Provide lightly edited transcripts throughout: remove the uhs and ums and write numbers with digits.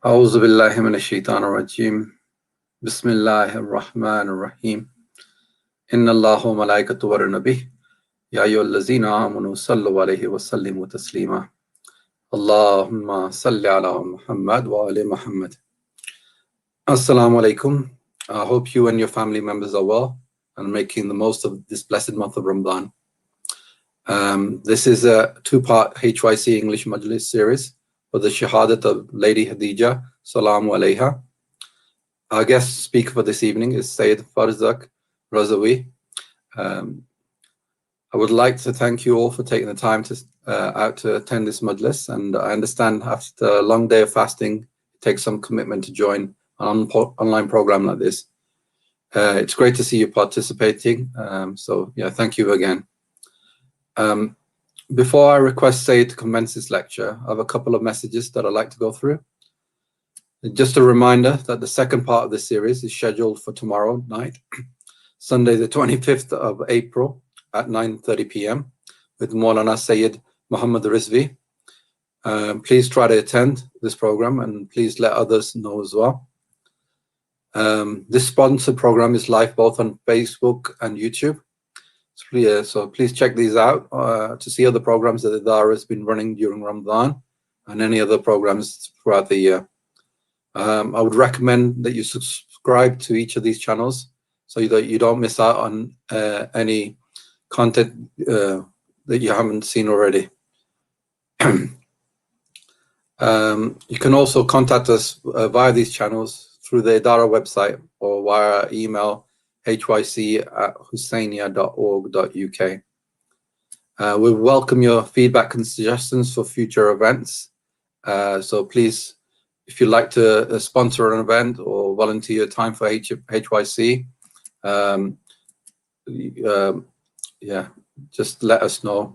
أعوذ بالله من الشيطان الرجيم بسم الله الرحمن الرحيم إن الله وملائكته والنبي يا أيها الذين آمنوا صلوا عليه وسلموا تسليما اللهم صل على محمد وآل محمد. Assalamu alaikum. I hope you and your family members are well and making the most of this blessed month of Ramadan. This is a two-part HYC English Majlis series for the Shahadat of Lady Khadija, Salamu Alayha. Our guest speaker for this evening is Sayyid Farazdaq Razavi. I would like to thank you all for taking the time out to attend this majlis, and I understand after a long day of fasting, it takes some commitment to join an online program like this. It's great to see you participating, so yeah, thank you again. Before I request Sayyid to commence this lecture, I have a couple of messages that I'd like to go through. Just a reminder that the second part of this series is scheduled for tomorrow night, Sunday the 25th of April at 9:30 p.m. with Maulana Sayyid Muhammad Rizvi. Please try to attend this program and please let others know as well. This sponsored program is live both on Facebook and YouTube. So please check these out to see other programs that the Dara has been running during Ramadan and any other programs throughout the year. I would recommend that you subscribe to each of these channels so that you don't miss out on any content that you haven't seen already. You can also contact us via these channels through the Idara website or via email hyc@hussainia.org.uk. We welcome your feedback and suggestions for future events. So please, if you'd like to sponsor an event or volunteer time for HYC, yeah, just let us know.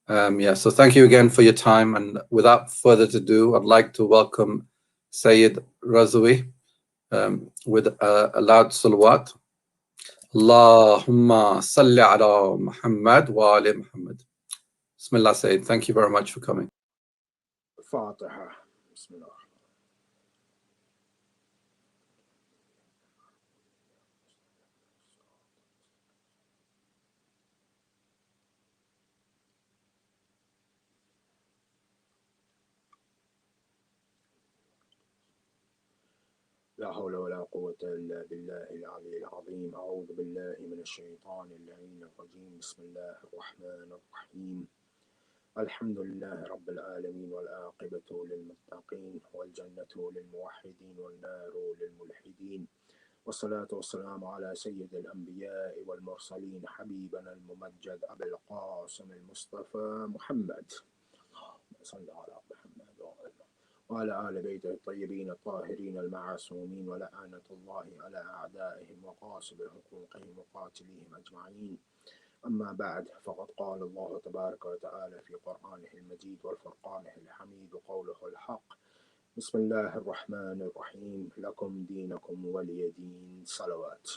Yeah, so thank you again for your time. And without further ado, I'd like to welcome Sayyid Razavi with a loud salawat. Allahumma salli ala Muhammad wa ali Muhammad. Bismillah, Sayyid. Thank you very much for coming. Fatiha. Bismillah. لا حول ولا قوة إلا بالله العلي العظيم. أعوذ بالله من الشيطان اللعين الرجيم. بسم الله الرحمن الرحيم. الحمد لله رب العالمين والعاقبة للمتقين والجنة للموحدين والنار للملحدين والصلاة والسلام على سيد الأنبياء والمرسلين حبيبنا الممجد أبي القاسم المصطفى محمد صلى على محمد وعلى آل بيته الطيبين الطاهرين المعصومين ولعنة الله على أعدائهم وقاصد حقوقهم وقاتليهم أجمعين. أما بعد، فقد قال الله تبارك وتعالى في قرآنه المجيد والفرقانه الحميد قوله الحق. بسم الله الرحمن الرحيم. لكم دينكم ولي دين. صلوات.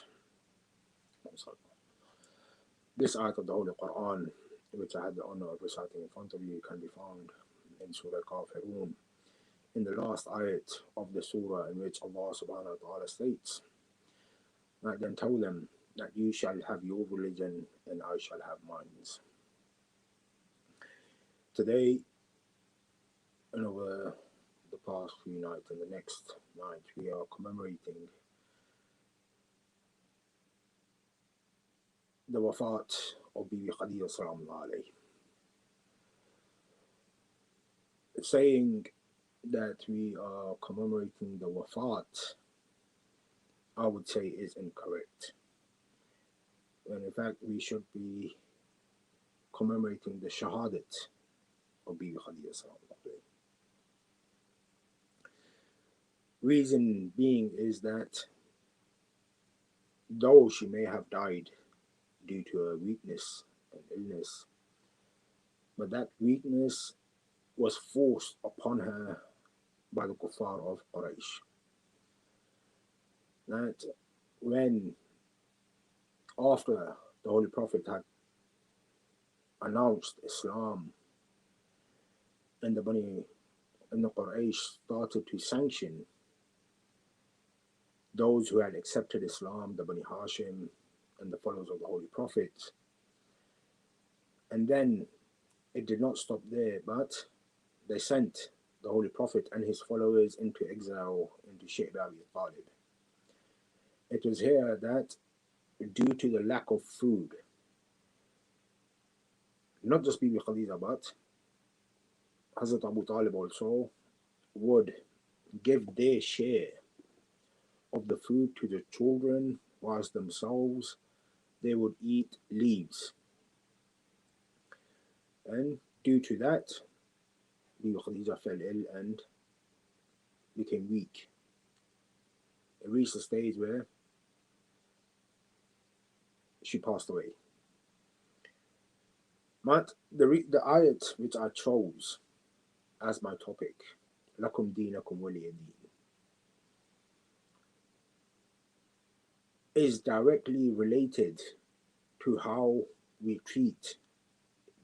This ayat of the Holy Quran, which I had the honor of reciting in front of you, can be found in Surah Kafirun, in the last ayat of the surah, in which Allah subhanahu wa ta'ala states, "I then tell them that you shall have your religion and I shall have mine." Today, and over the past few nights and the next night, we are commemorating the wafat of Bibi Khadija salamu alayhi. Saying that we are commemorating the wafat, I would say, is incorrect. And in fact, we should be commemorating the Shahadat of Bibi Khadija salamu alayhi. Reason being is that though she may have died due to her weakness and illness, but that weakness was forced upon her by the kuffar of Quraysh. That when, after the Holy Prophet had announced Islam in the and the Quraysh started to sanction those who had accepted Islam, the Bani Hashim and the followers of the Holy Prophet. And then it did not stop there, but they sent the Holy Prophet and his followers into exile into Sheikh Abi Talib. It was here that due to the lack of food, not just Bibi Khadija, but Hazrat Abu Talib also would give their share of the food to the children, whilst themselves they would eat leaves. And due to that, Bibi Khadija fell ill and became weak. It reached a stage where she passed away. But the ayat which I chose as my topic, Lakum Deenakum Waliya Deen, is directly related to how we treat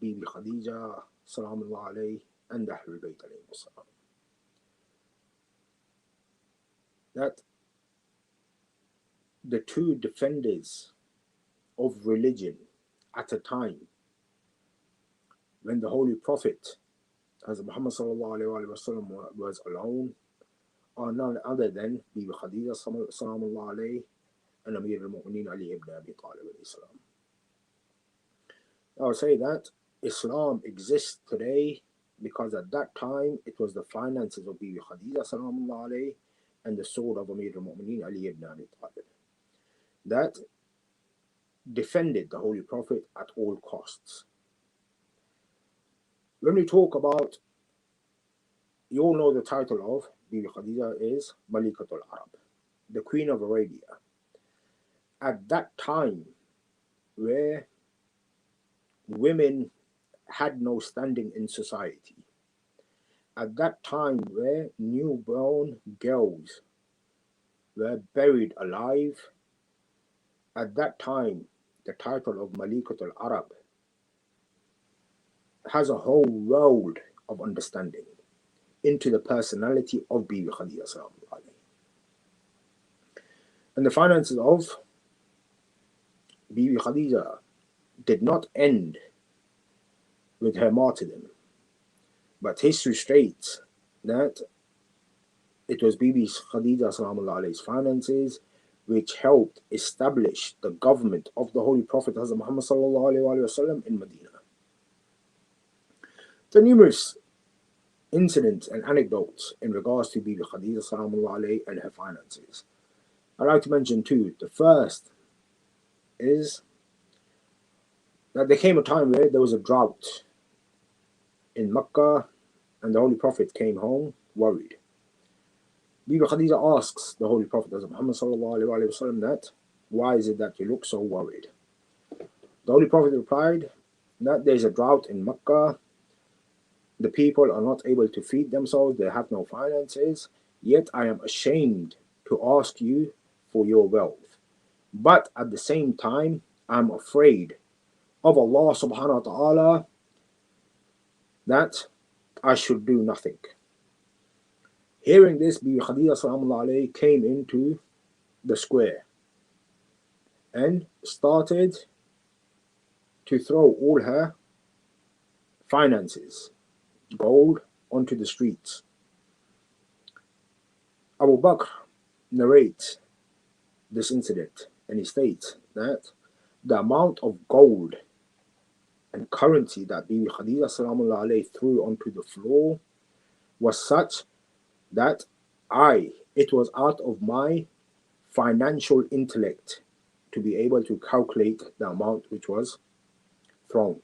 Bibi Khadija Salamullah alayhi and the Ahlul Bayt alayhi salam. That the two defenders of religion at a time when the Holy Prophet, as Muhammad sallallahu alayhi wa sallam, was alone, are none other than Bibi Khadija Salamullah alayhi and Amir al-Mu'mineen Ali ibn Abi Talib alayhi salam. I would say that Islam exists today because at that time it was the finances of Bibi Khadija Salamullah alayhi and the sword of Amir al-Mu'mineen Ali ibn Abi Talib that defended the Holy Prophet at all costs. When we talk about, you all know the title of Bibi Khadija is Malikatul Arab, the Queen of Arabia. At that time where women had no standing in society, at that time where newborn girls were buried alive, at that time the title of Malikatul Arab has a whole world of understanding into the personality of Bibi Khadija sallallahu alayhi. And the finances of Bibi Khadija did not end with her martyrdom, but history states that it was Bibi Khadija sallallahu alayhi's finances which helped establish the government of the Holy Prophet Hazrat Muhammad sallallahu alayhi wa sallam in Medina. There are numerous incidents and anecdotes in regards to Bibi Khadija sallallahu alayhi and her finances. I'd like to mention two. The first is that there came a time where there was a drought in Mecca and the Holy Prophet came home worried. Bibi Khadija asks the Holy Prophet Muhammad sallallahu alayhi wa sallam that, why is it that you look so worried? The Holy Prophet replied that there is a drought in Mecca. The people are not able to feed themselves, they have no finances, yet I am ashamed to ask you for your wealth. But at the same time, I'm afraid of Allah subhanahu wa ta'ala that I should do nothing. Hearing this, Bibi Khadija sallallahu alayhi came into the square and started to throw all her finances, gold, onto the streets. Abu Bakr narrates this incident and he states that the amount of gold and currency that Bibi Khadija sallallahu alayhi threw onto the floor was such that it was out of my financial intellect to be able to calculate the amount which was thrown.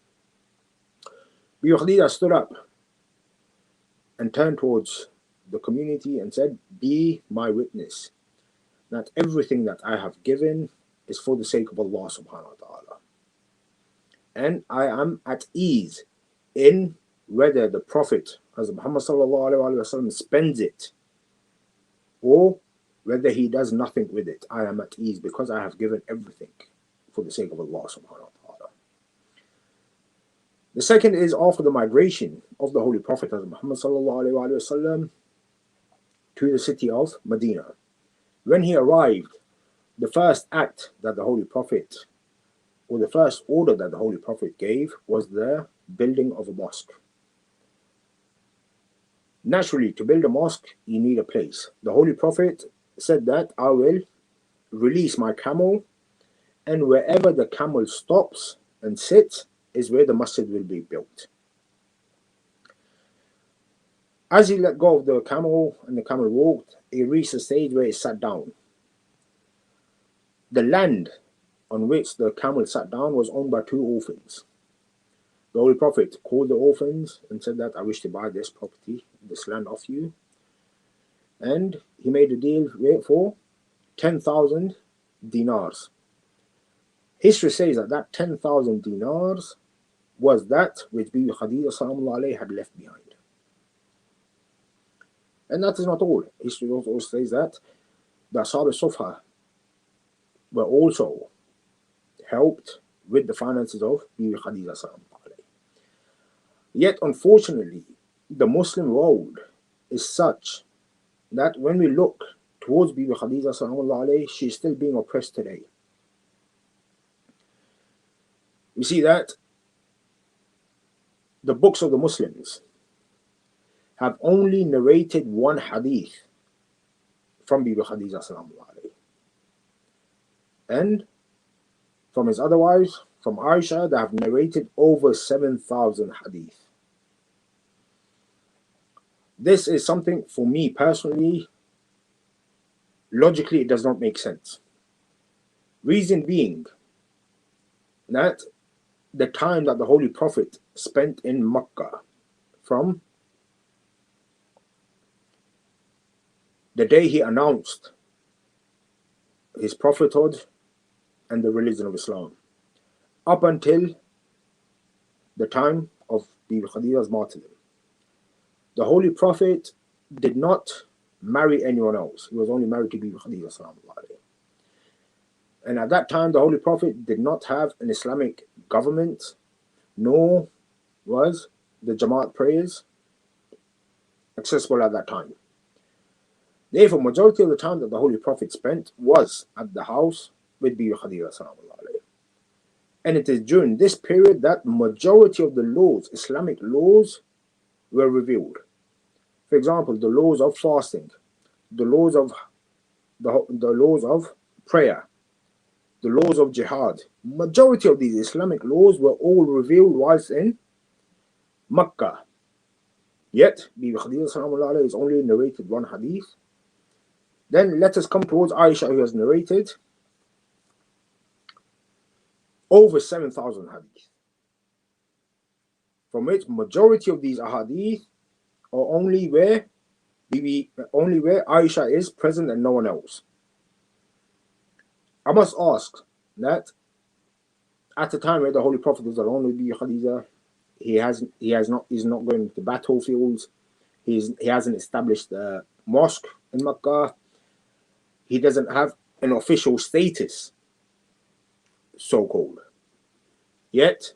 Bibi Khadija stood up and turned towards the community and said, be my witness that everything that I have given is for the sake of Allah subhanahu wa ta'ala. And I am at ease in whether the Prophet Hazrat Muhammad sallallahu alayhi wa sallam spends it or whether he does nothing with it. I am at ease because I have given everything for the sake of Allah subhanahu wa ta'ala. The second is after the migration of the Holy Prophet Muhammad sallallahu alaihi wasallam to the city of Medina. When he arrived, the first act that the Holy Prophet, or the first order that the Holy Prophet gave, was the building of a mosque. Naturally, to build a mosque, you need a place. The Holy Prophet said that I will release my camel, and wherever the camel stops and sits is where the masjid will be built. As he let go of the camel and the camel walked, he reached a stage where it sat down. The land on which the camel sat down was owned by two orphans. The Holy Prophet called the orphans and said that I wish to buy this property, this land off you. And he made a deal for 10,000 dinars. History says that 10,000 dinars was that which Bibi Khadija salamu alayhi had left behind. And that is not all. History also says that the Ashab al-Sufa were also helped with the finances of Bibi Khadija salamu alayhi. Yet unfortunately, the Muslim world is such that when we look towards Bibi Khadija salamu alayhi, she is still being oppressed today. We see that the books of the Muslims have only narrated one hadith from Bibi Khadija salamu alayhi. And from his other wives, from Aisha, they have narrated over 7,000 hadith. This is something, for me personally, logically it does not make sense. Reason being that the time that the Holy Prophet spent in Mecca, from the day he announced his prophethood and the religion of Islam, up until the time of Bibi Khadija's martyrdom, the Holy Prophet did not marry anyone else. He was only married to Bibi Khadija salamu alayhi. And at that time, the Holy Prophet did not have an Islamic government, nor was the Jamaat prayers accessible at that time. Therefore, majority of the time that the Holy Prophet spent was at the house with Bibi Khadija salamu alayhi. And it is during this period that majority of the laws, Islamic laws, were revealed. For example, the laws of fasting, the laws of prayer, the laws of jihad. Majority of these Islamic laws were all revealed whilst in Mecca. Yet, Bibi Khadija salamu alayhi is only narrated one hadith. Then let us come towards Aisha, who has narrated over 7,000 hadith, from which majority of these ahadith are only where Aisha is present and no one else. I must ask that at the time where the Holy Prophet was alone with Bibi Khadija, he's not going to battlefields. He hasn't established a mosque in Mecca. He doesn't have an official status, so-called. Yet,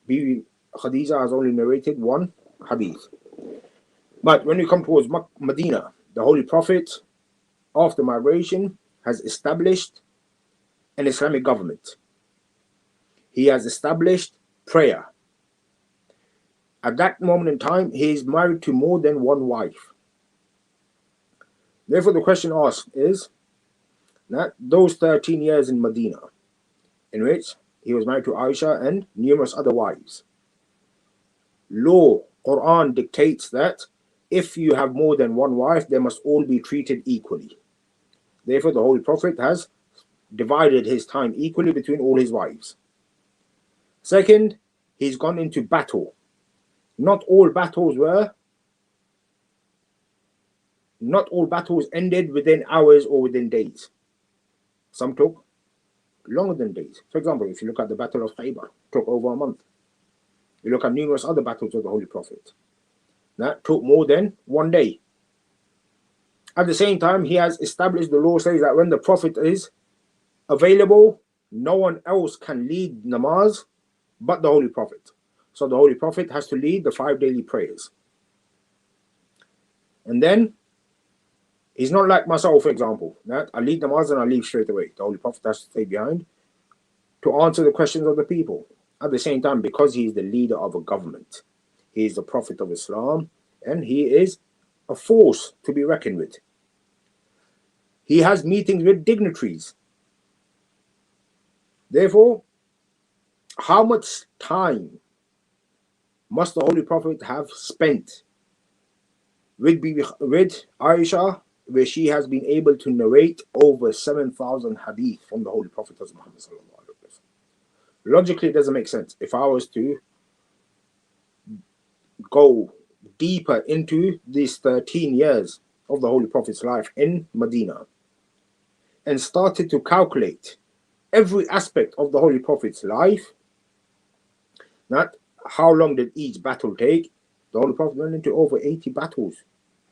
Bibi Khadija has only narrated one hadith. But when we come towards Medina, the Holy Prophet, after migration, has established an Islamic government. He has established prayer. At that moment in time, he is married to more than one wife. Therefore, the question asked is that those 13 years in Medina, in which he was married to Aisha and numerous other wives, law, Quran dictates that if you have more than one wife, they must all be treated equally. Therefore, the Holy Prophet has divided his time equally between all his wives. Second, he's gone into battle. Not all battles ended within hours or within days. Some took longer than days. For example, if you look at the Battle of Khaybar, it took over a month. You look at numerous other battles of the Holy Prophet, that took more than one day. At the same time, he has established the law says that when the Prophet is available, no one else can lead namaz but the Holy Prophet So the Holy Prophet has to lead the 5 daily prayers. And then he's not like myself, for example, that I lead namaz and I leave straight away. The Holy Prophet has to stay behind to answer the questions of the people. At the same time, because he is the leader of a government, he is the Prophet of Islam, and he is a force to be reckoned with. He has meetings with dignitaries. Therefore, how much time must the Holy Prophet have spent with Aisha, where she has been able to narrate over 7,000 hadith from the Holy Prophet Muhammad sallallahu alaihi wasallam? Logically, it doesn't make sense. If I was to go deeper into these 13 years of the Holy Prophet's life in Medina and started to calculate every aspect of the Holy Prophet's life, not how long did each battle take, the Holy Prophet went into over 80 battles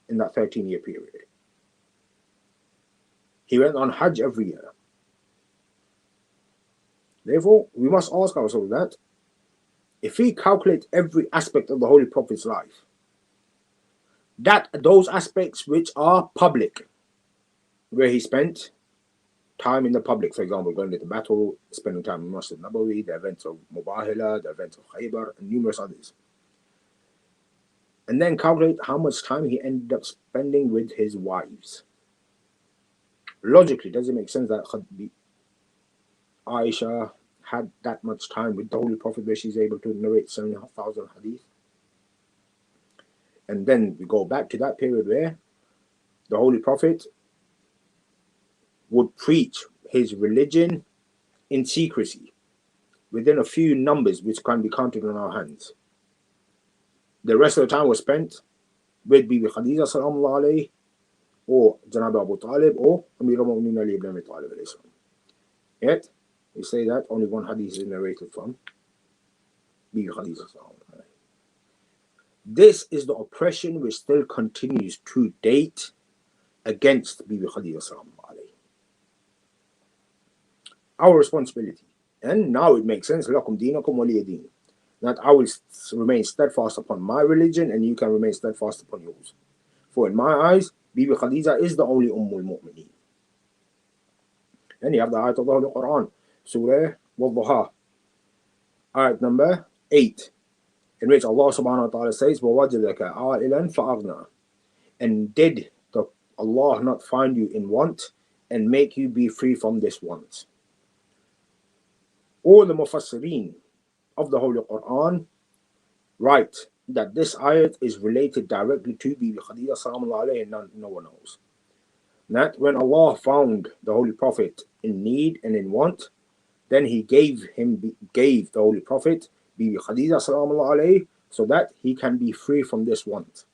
in that 13-year period. He went on Hajj every year. Therefore, we must ask ourselves that if we calculate every aspect of the Holy Prophet's life, that those aspects which are public, where he spent time in the public, for example, going to the battle, spending time in Masjid Nabawi, the events of Mubahila, the events of Khaybar, and numerous others. And then calculate how much time he ended up spending with his wives. Logically, does it make sense that Aisha had that much time with the Holy Prophet where she's able to narrate 7,500 hadith? And then we go back to that period where the Holy Prophet would preach his religion in secrecy within a few numbers which can be counted on our hands. The rest of the time was spent with Bibi Khadija sallallahu alayhi, or Janab Abu Talib, or Amir al-Mu'minin Ali ibn Abi Talib alayhi salam. Yet, we say that only one hadith is narrated from Bibi Khadija sallallahu alayhi. This is the oppression which still continues to date against Bibi Khadija sallallahu alayhi. Our responsibility. And now it makes sense, lakum dinakum waliya din, that I will remain steadfast upon my religion and you can remain steadfast upon yours. For in my eyes, Bibi Khadija is the only Ummul Mu'mineen. And you have the ayat of the Holy Quran, Surah Wal-Duha, ayat number 8, in which Allah subhanahu wa ta'ala says, وَوَجَدَكَ عَائِلًا فَأَغْنَى. And did Allah not find you in want and make you be free from this want? All the Mufassirin of the Holy Quran write that this ayat is related directly to Bibi Khadija sallallahu alayhi and no one else. That when Allah found the Holy Prophet in need and in want, then he gave the Holy Prophet Bibi Khadija sallallahu alayhi so that he can be free from this want.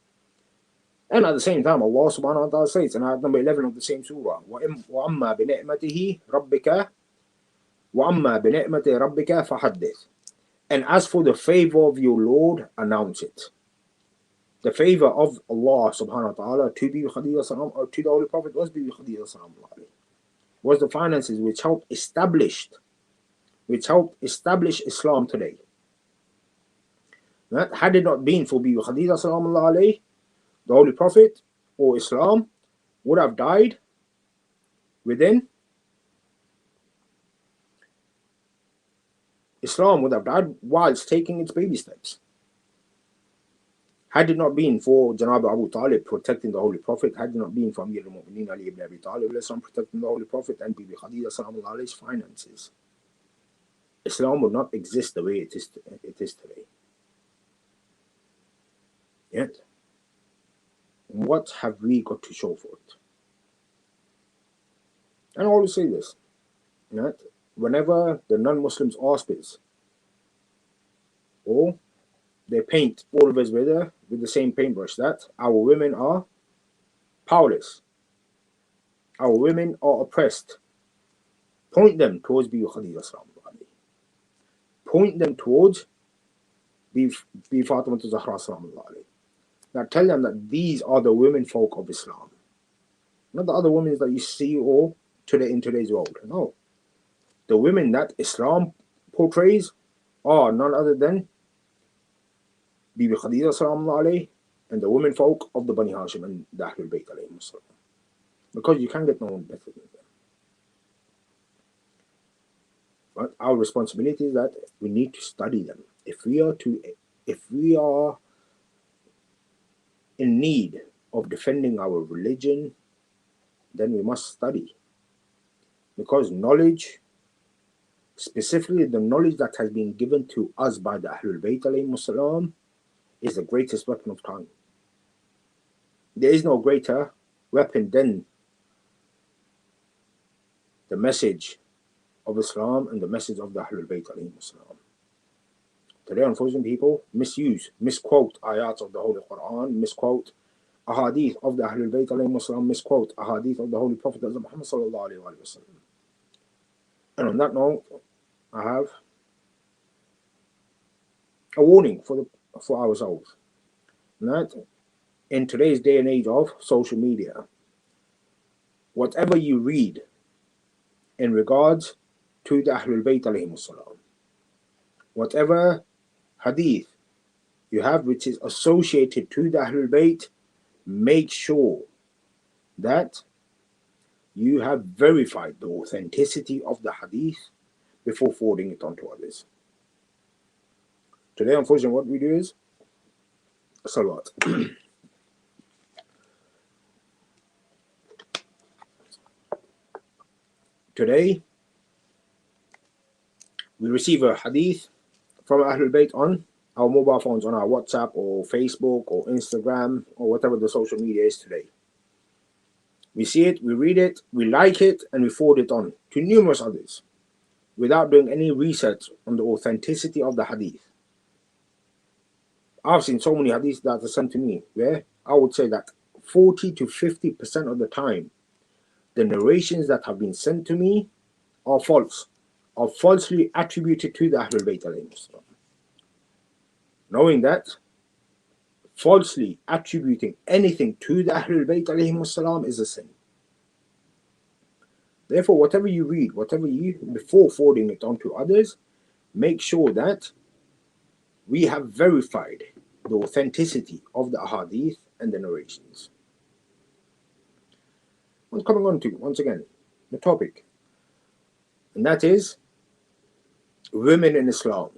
And at the same time, Allah subhanahu wa ta'ala says in ayat number 11 of the same surah, وَأَمَّا بِنِعْمَتِهِ رَبِّكَ وَأَمَّا بِنِعْمَةِ رَبِّكَ فَحَدِّثْ. And as for the favor of your Lord, announce it. The favor of Allah subhanahu wa ta'ala to Bibi Khadija salam, or to the Holy Prophet was Bibi Khadija salam, was the finances which helped establish Islam today. That had it not been for Bibi Khadija salam, the Holy Prophet or Islam would have died within Islam would have died whilst taking its baby steps. Had it not been for Janab Abu Talib protecting the Holy Prophet, had it not been for Amir al-Mu'minin Ali ibn Abi Talib protecting the Holy Prophet and Bibi Khadija sallallahu finances, Islam would not exist the way it is today. Yet, what have we got to show for it? And I always say this, that whenever the non-Muslims ask us, or they paint all of us with the same paintbrush, that our women are powerless, our women are oppressed, point them towards Bibi Khadija sallallahu alayhi. Point them towards Bibi Fatima Zahra sallallahu alayhi. Now tell them that these are the women folk of Islam, not the other women that you see or in today's world. No. The women that Islam portrays are none other than Bibi Khadija sallallahu alayhi, and the women folk of the Bani Hashim and the Ahlul Bayt alayhi salam. Because you can't get no one better than them. But our responsibility is that we need to study them. If we are in need of defending our religion, then we must study. Because knowledge, specifically the knowledge that has been given to us by the Ahlul Bayt alayhi salam, is the greatest weapon of time. There is no greater weapon than the message of Islam and the message of the Ahlul Bayt alayhi salam. Today, unfortunately, people misquote ayats of the Holy Quran, misquote ahadith of the Ahlul Bayt alayhi salam, misquote ahadith of the Holy Prophet Muhammad sallallahu alayhi wa sallam. And on that note, I have a warning for ourselves. That in today's day and age of social media, whatever you read in regards to the Ahlul Bayt alayhim salam, whatever hadith you have which is associated to the Ahlul Bayt, make sure that you have verified the authenticity of the hadith before forwarding it on to others. Today, unfortunately, what we do is salawat. Today, we receive a hadith from Ahlul Bayt on our mobile phones, on our WhatsApp or Facebook or Instagram or whatever the social media is today. We see it, we read it, we like it, and we forward it on to numerous others without doing any research on the authenticity of the hadith. I've seen so many hadiths that are sent to me where I would say that 40 to 50% of the time, the narrations that have been sent to me are false, are falsely attributed to the Ahlul Bayt alayhim salam. Knowing that falsely attributing anything to the Ahlul Bayt alayhim salam is a sin. Therefore, whatever you read, before forwarding it on to others, make sure that we have verified the authenticity of the ahadith and the narrations. What's coming on to, once again, the topic, and that is women in Islam.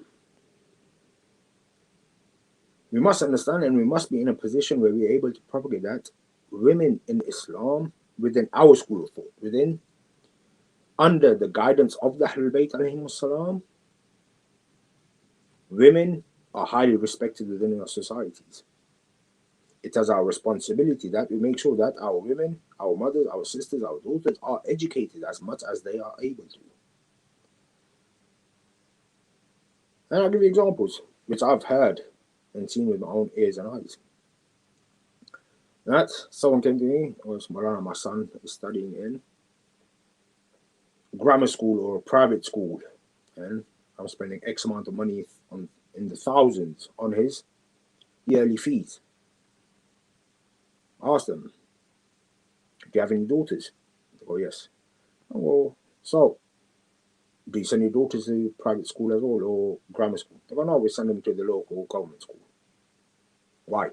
We must understand, and we must be in a position where we are able to propagate that women in Islam within our school of thought, under the guidance of the Ahlul Bayt alayhim salam, women are highly respected within our societies. It is our responsibility that we make sure that our women, our mothers, our sisters, our daughters are educated as much as they are able to. And I'll give you examples which I've heard and seen with my own ears and eyes. That someone came to me, my son is studying in grammar school or a private school, and I'm spending X amount of money in the thousands on his yearly fees. I asked them, do you have any daughters? They go, yes. Oh, well, so do you send your daughters to private school as well or grammar school? They go, no, we send them to the local government school. Why?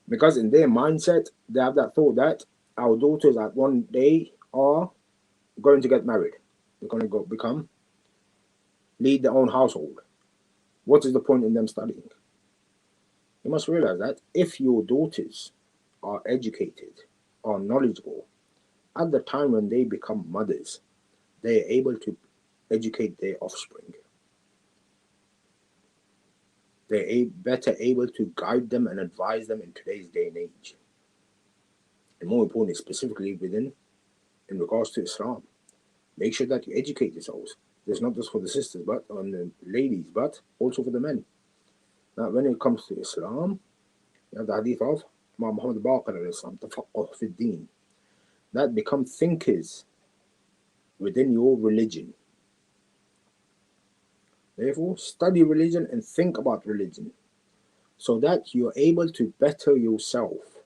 Because in their mindset, they have that thought that our daughters at one day are going to get married. They're going to lead their own household. What is the point in them studying? You must realize that if your daughters are educated, are knowledgeable, at the time when they become mothers, they are able to educate their offspring. They're better able to guide them and advise them in today's day and age. And more importantly, specifically in regards to Islam, make sure that you educate yourselves. It's not just for the sisters, but on the ladies, but also for the men. Now, when it comes to Islam, you have the hadith of Muhammad Baqir Islam, tafaqquh fi din, that become thinkers within your religion. Therefore, study religion and think about religion so that you're able to better yourself.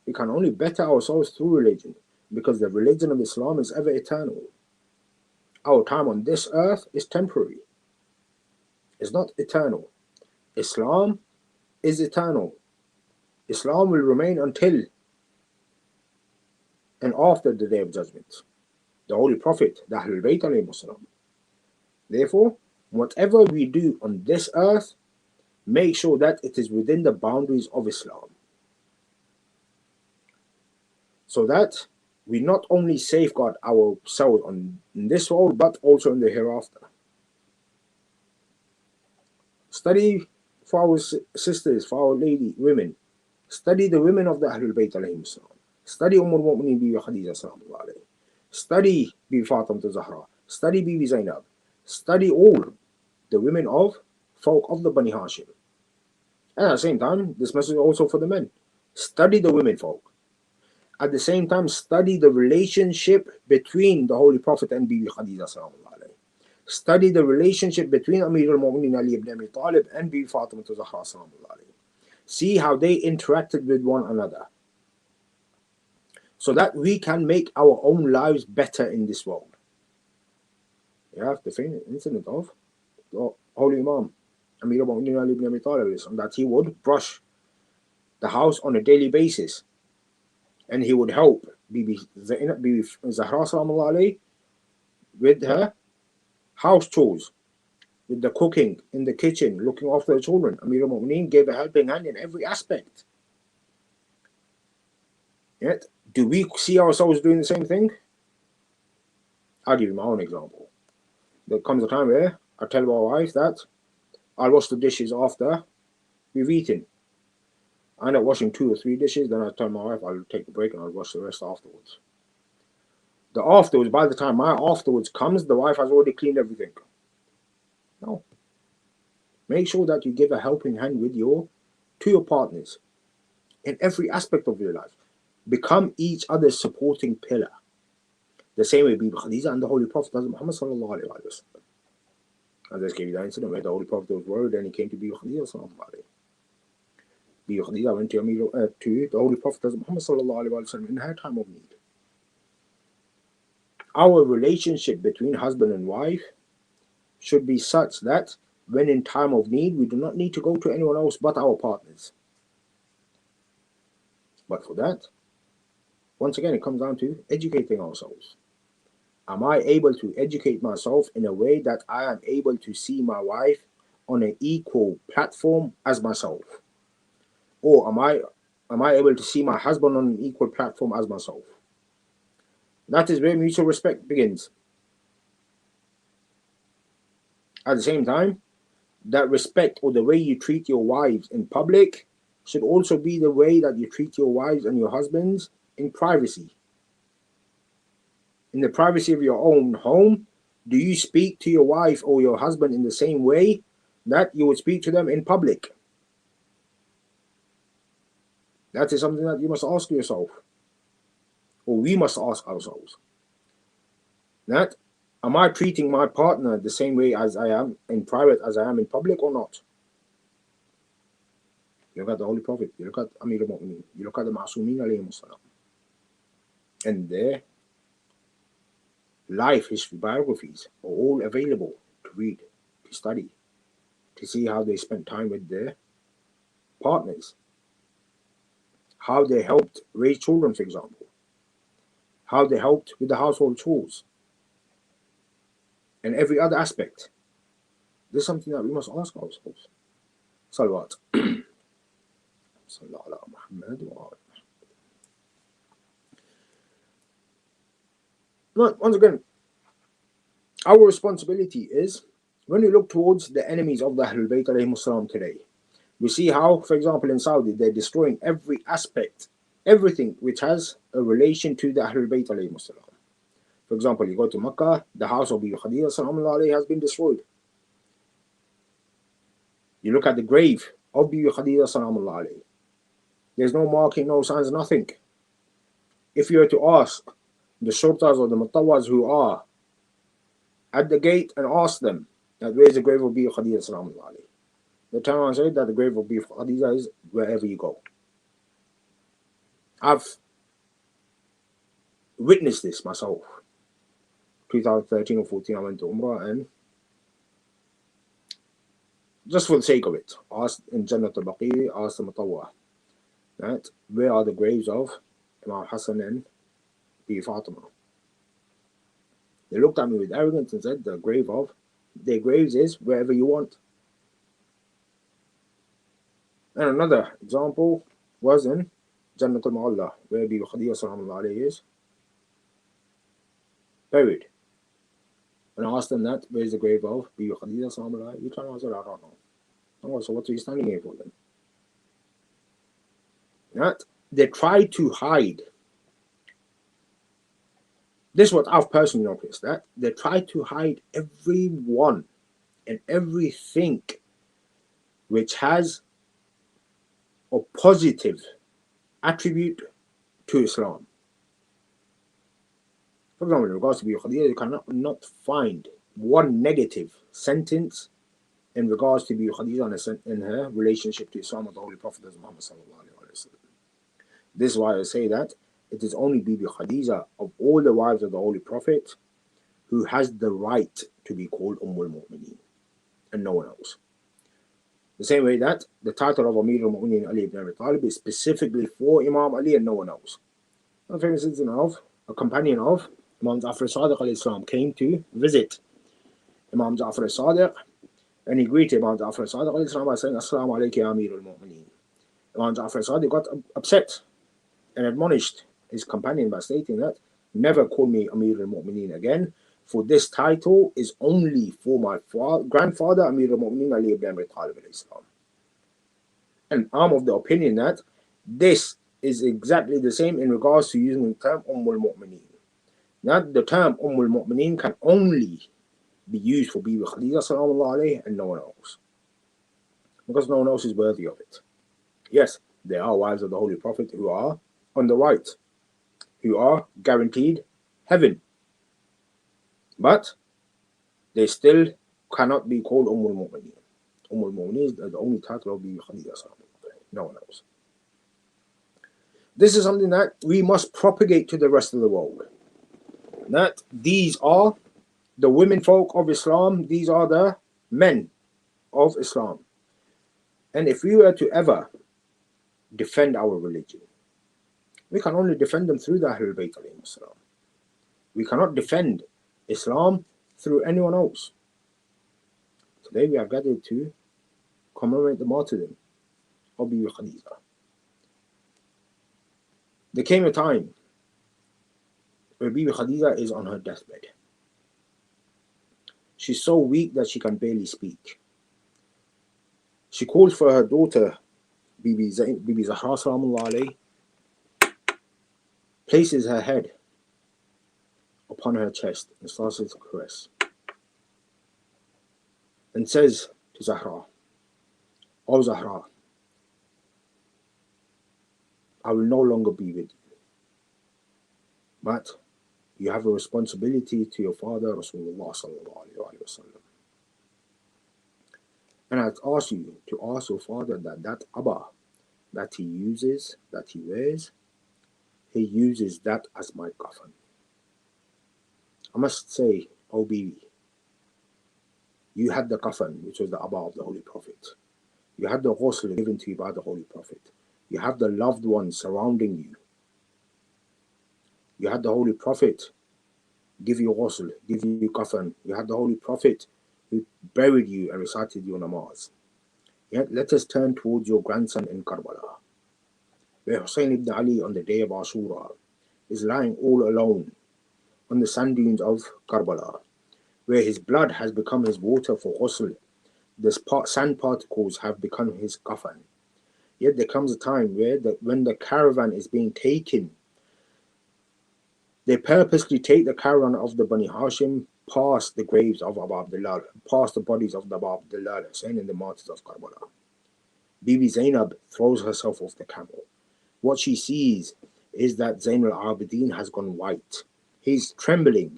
We can only better ourselves through religion because the religion of Islam is ever eternal. Our time on this earth is temporary. It's not eternal. Islam is eternal. Islam will remain until and after the Day of Judgment. The Holy Prophet, the Ahlul Bayt alayhi salam. Therefore, whatever we do on this earth, make sure that it is within the boundaries of Islam. So that we not only safeguard ourselves in this world, but also in the hereafter. Study for our sisters, for our lady, women. Study the women of the Ahlul Bayt alayhim salam. Study al-Mu'mineen Bibi Khadija sallallahu alayhi. Study Bibi Fatima Zahra. Study Bibi Zainab. Study all the women of folk of the Bani Hashim. And at the same time, this message is also for the men. Study the women folk. At the same time, study the relationship between the Holy Prophet and Bibi Khadija sallallahu alayhi. Study the relationship between Amir al-Mu'mineen Ali ibn Abi Talib and Bibi Fatima Zahra sallallahu alayhi. See how they interacted with one another, so that we can make our own lives better in this world. You have the famous incident of the Holy Imam Amir al-Mu'mineen Ali ibn Abi Talib, that he would brush the house on a daily basis, and he would help Bibi Zahra sallallahu alayhi with her house chores, with the cooking in the kitchen, looking after the children. Amir al-Mu'mineen gave a helping hand in every aspect. Yet, do we see ourselves doing the same thing? I'll give you my own example. There comes a time where I tell my wife that I'll wash the dishes after we've eaten. I end up washing 2 or 3 dishes, then I tell my wife I'll take a break and I'll wash the rest afterwards. By the time my afterwards comes, the wife has already cleaned everything. No. Make sure that you give a helping hand to your partners in every aspect of your life. Become each other's supporting pillar. The same way Bibi Khadija and the Holy Prophet Muhammad sallallahu alaihi wasallam. I just gave you that incident where the Holy Prophet was worried and he came to Bibi Khadija sallallahu alaihi. Bibi Khadija went to the Holy Prophet Muhammad sallallahu alaihi wasallam in her time of need. Our relationship between husband and wife should be such that when in time of need, we do not need to go to anyone else but our partners. But for that, once again, it comes down to educating ourselves. Am I able to educate myself in a way that I am able to see my wife on an equal platform as myself? Or am I able to see my husband on an equal platform as myself? That is where mutual respect begins. At the same time, that respect or the way you treat your wives in public should also be the way that you treat your wives and your husbands in privacy. In the privacy of your own home, do you speak to your wife or your husband in the same way that you would speak to them in public? That is something that you must ask yourself, or we must ask ourselves. That, am I treating my partner the same way as I am in private as I am in public or not? You look at the Holy Prophet, you look at Amir al-Mu'mineen, you look at the Ma'asumeen alayhim salam, and their life history biographies are all available to read, to study, to see how they spent time with their partners, how they helped raise children, for example, how they helped with the household chores, and every other aspect. This is something that we must ask ourselves. Salawat. Once again, our responsibility is, when we look towards the enemies of the Ahlul Bayt alayhim salam today, we see how, for example, in Saudi, they're destroying every aspect, everything which has a relation to the Ahlul Bayt alayhim salam. For example, you go to Makkah, the house of Bibi Khadija sallallahu has been destroyed. You look at the grave of Bibi Khadija sallallahu. There's no marking, no signs, nothing. If you were to ask the shurtas or the mutawas who are at the gate and ask them that where is the grave of Bibi Khadija sallallahu, the time I said that the grave of Bibi Khadija is wherever you go. I've witnessed this myself. 2013 or 14, I went to Umrah, and just for the sake of it, asked in Jannat al-Baqi, asked the Mutawwa, right? Where are the graves of Imam Hassan and Bibi Fatima? They looked at me with arrogance and said, their graves is wherever you want. And another example was in Jannat al-Mu'alla, where Bibi Khadija sallallahu alayhi is buried. And I asked them that, where's the grave of Bibi Khadija sallallahu alayhi? You trying to answer? I don't know. Oh, so what are you standing here for then? Right? They try to hide. This is what I've personally noticed, that they try to hide everyone and everything which has a positive attribute to Islam. For example, in regards to Bibi Khadija, you cannot not find one negative sentence in regards to Bibi Khadija in her relationship to Islam with the Holy Prophet Muhammad sallallahu alaihi wasallam. This is why I say that it is only Bibi Khadija of all the wives of the Holy Prophet who has the right to be called al-Mu'mineen, and no one else. The same way that the title of Amir al-Mu'mineen Ali ibn Abi Talib is specifically for Imam Ali and no one else. A famous incident of a companion of Imam Ja'far al-Sadiq al-Islam came to visit Imam Ja'far al-Sadiq, and he greeted Imam Ja'far al-Sadiq al-Islam by saying, Assalamu alaykum ya Amir al-Mu'mineen. Imam Ja'far al-Sadiq got upset and admonished his companion by stating that, never call me Amir al-Mu'mineen again, for this title is only for my grandfather Amir al-Mu'mineen Ali ibn Abi Talib al-Islam. And I'm of the opinion that this is exactly the same in regards to using the term al-Mu'mineen. Now the term al-Mu'mineen can only be used for Bibi Khadija sallallahu alayhi and no one else, because no one else is worthy of it. Yes, there are wives of the Holy Prophet who are on the right, who are guaranteed heaven, but they still cannot be called al-Mu'mineen. Al-Mu'mineen is the only title of Bibi Khadija sallallahu alayhi, no one else. This is something that we must propagate to the rest of the world, that these are the women folk of Islam, these are the men of Islam. And if we were to ever defend our religion, we can only defend them through the Ahlul Bayt alayhim salam. We cannot defend Islam through anyone else. Today we are gathered to commemorate the martyrdom of Bibi Khadija. There came a time where Bibi Khadija is on her deathbed. She's so weak that she can barely speak. She calls for her daughter, Bibi Zahra salamullah alayhi, places her head upon her chest and starts to caress, and says to Zahra, "O Zahra, I will no longer be with you, but you have a responsibility to your father, Rasulullah sallallahu alaihi wasallam. And I'd ask you to ask your father that abba that he uses, that he wears, he uses that as my coffin." I must say, O Bibi, you had the coffin, which was the abba of the Holy Prophet. You had the ghusl given to you by the Holy Prophet. You have the loved ones surrounding you. You had the Holy Prophet give you ghusl, give you coffin. You had the Holy Prophet who buried you and recited your namaz. Yet let us turn towards your grandson in Karbala, where Hussein ibn Ali on the day of Ashura is lying all alone on the sand dunes of Karbala, where his blood has become his water for ghusl. The sand particles have become his coffin. Yet there comes a time where when the caravan is being taken, they purposely take the caravan of the Bani Hashim past the graves of Abu Abdullah, past the bodies of the Abu Abdullah Hussein and the martyrs of Karbala. Bibi Zainab throws herself off the camel. What she sees is that Zain al-Abidin has gone white. He's trembling.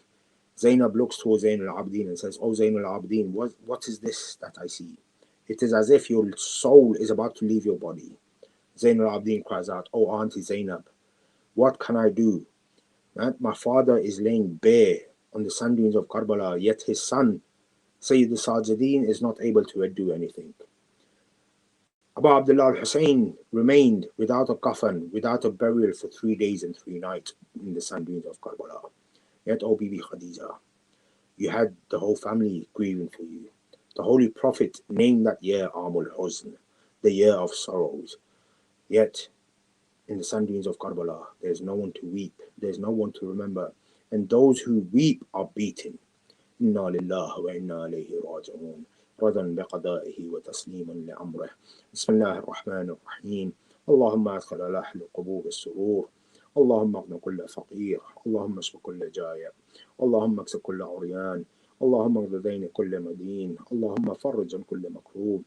Zainab looks towards Zain al-Abidin and says, "Oh Zain al-Abidin, what is this that I see? It is as if your soul is about to leave your body." Zain al-Abidin cries out, "Oh Auntie Zainab, what can I do? My father is laying bare on the sand dunes of Karbala, yet his son Sayyid al-Sajideen is not able to do anything. Abu Abdullah al-Hussein remained without a coffin, without a burial for 3 days and 3 nights in the sand dunes of Karbala. Yet, O Bibi Khadija, you had the whole family grieving for you. The Holy Prophet named that year Amul Huzn, the year of sorrows. Yet, in the sand dunes of Karbala, there's no one to weep, there's no one to remember, and those who weep are beaten. Inna lillahi wa inna ilayhi raji'un. رضا بقضائه وتسليما لأمره. بسم الله الرحمن الرحيم. اللهم أدخل على أهل القبور السرور. اللهم اغن كل فقير. اللهم اشف كل جائع. اللهم اكس كل عريان. اللهم اغض دين كل مدين. اللهم فرج عن كل مكروب.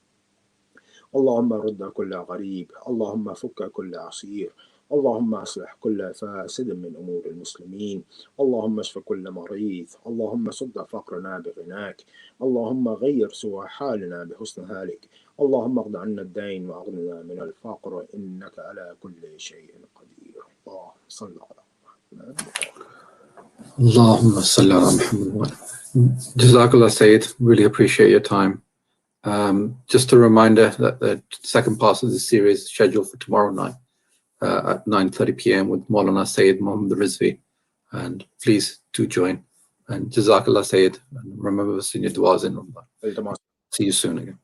اللهم رد كل غريب. اللهم فك كل عسير. اللهم أصلح كل فاسد من أمور المسلمين. اللهم اشف كل مريض. اللهم سد فقرنا بغناك. اللهم غير سوء حالنا بحسن حالك. اللهم اقض عنا الدين وأغننا من الفقر إنك على كل شيء قدير. اللهم صل على محمد. Allahumma salli ala Muhammad. Jazakallah Sayyid, really appreciate your time. Just a reminder that the second part of the series is scheduled for tomorrow night at 9:30 p.m. with Maulana Sayyid Muhammad Rizvi. And please do join. And Jazakallah Sayyid. And remember us in your du'as in Ramadan. See you soon again.